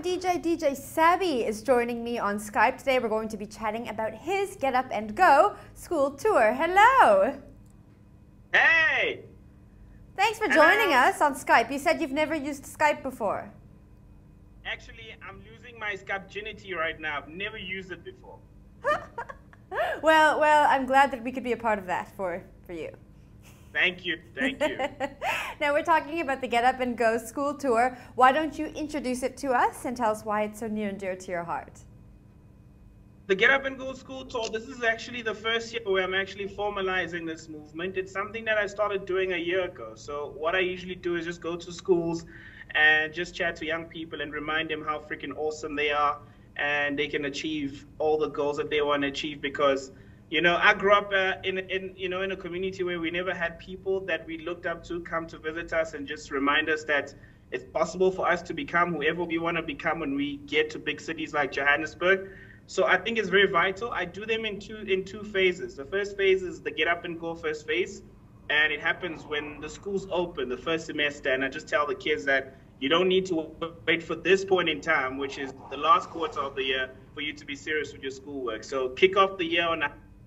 I'm DJ Sabby is joining me on Skype. Today we're going to be chatting about his Get Up and Go school tour. Hello! Hey! Thanks for joining us on Skype. You said you've never used Skype before. Actually, I'm losing my Skype virginity right now. I've never used it before. Well, I'm glad that we could be a part of that for you. Thank you. Now we're talking about the Get Up and Go school tour. Why don't you introduce it to us and tell us why it's so near and dear to your heart? The Get Up and Go school tour, this is actually the first year where I'm actually formalizing this movement. It's something that I started doing a year ago. So what I usually do is just go to schools and just chat to young people and remind them how freaking awesome they are and they can achieve all the goals that they want to achieve. Because you know, I grew up in a community where we never had people that we looked up to come to visit us and just remind us that it's possible for us to become whoever we want to become when we get to big cities like Johannesburg. So I think it's very vital. I do them in two phases. The first phase is the Get Up and Go first phase, and it happens when the schools open the first semester. And I just tell the kids that you don't need to wait for this point in time, which is the last quarter of the year, for you to be serious with your schoolwork. So kick off the year on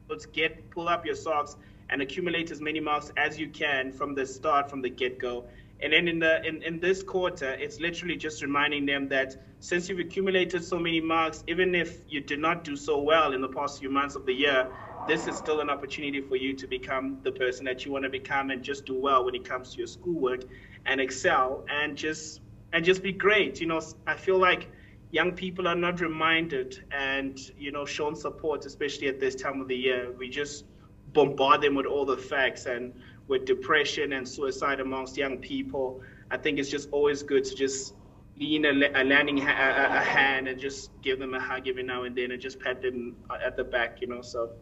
let's pull up your socks and accumulate as many marks as you can from the start, from the get-go. And then in this quarter, it's literally just reminding them that since you've accumulated so many marks, even if you did not do so well in the past few months of the year, this is still an opportunity for you to become the person that you want to become and just do well when it comes to your schoolwork and excel and just be great. You know, I feel like young people are not reminded and, you know, shown support, especially at this time of the year. We just bombard them with all the facts, and with depression and suicide amongst young people, I think it's just always good to just lean a lending a hand and just give them a hug every now and then and just pat them at the back, you know. So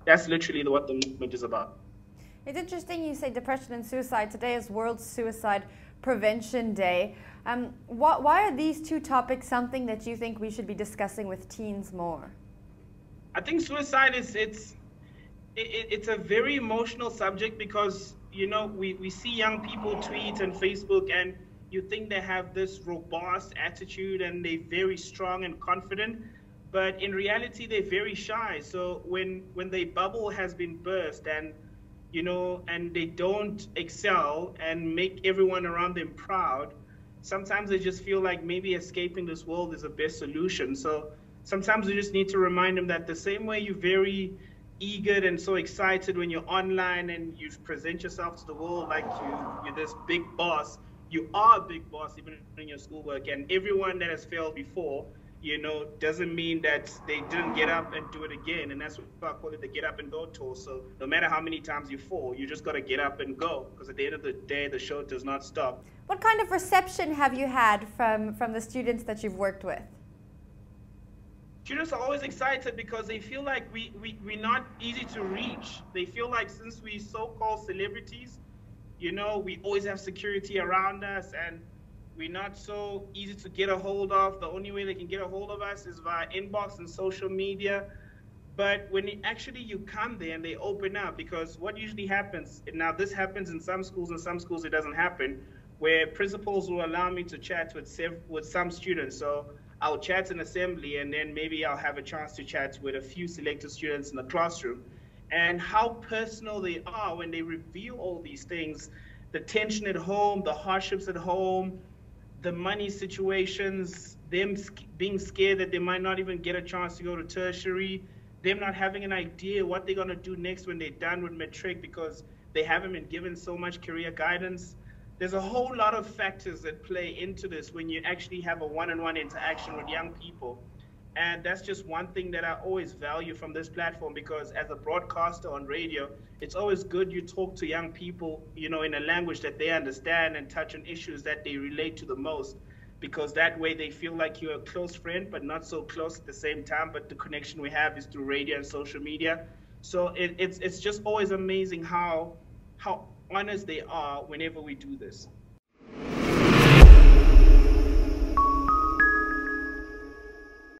that's literally what the movement is about. It's interesting you say depression and suicide. Today is World Suicide Prevention Day. Why are these two topics something that you think we should be discussing with teens more? I think suicide it's a very emotional subject because, you know, we see young people tweet and Facebook and you think they have this robust attitude and they're very strong and confident, but in reality they're very shy. So when their bubble has been burst and, you know, and they don't excel and make everyone around them proud, sometimes they just feel like maybe escaping this world is the best solution. So sometimes we just need to remind them that the same way you're very eager and so excited when you're online and you present yourself to the world like you're this big boss, you are a big boss even in your schoolwork. And everyone that has failed before, you know, doesn't mean that they didn't get up and do it again. And that's what I call it, the Get Up and Go tour. So no matter how many times you fall, you just got to get up and go, because at the end of the day, the show does not stop. What kind of reception have you had from the students that you've worked with? Students are always excited because they feel like we're not easy to reach. They feel like since we so-called celebrities, you know, we always have security around us and we're not so easy to get a hold of. The only way they can get a hold of us is via inbox and social media. But when you come there and they open up, because what usually happens, and now this happens in some schools and some schools it doesn't happen, where principals will allow me to chat with some students. So I'll chat in assembly and then maybe I'll have a chance to chat with a few selected students in the classroom. And how personal they are when they reveal all these things, the tension at home, the hardships at home, the money situations, them being scared that they might not even get a chance to go to tertiary, them not having an idea what they're going to do next when they're done with matric because they haven't been given so much career guidance. There's a whole lot of factors that play into this when you actually have a one-on-one interaction with young people. And that's just one thing that I always value from this platform, because as a broadcaster on radio, it's always good you talk to young people, you know, in a language that they understand and touch on issues that they relate to the most, because that way they feel like you're a close friend, but not so close at the same time. But the connection we have is through radio and social media. So it's just always amazing how honest they are whenever we do this.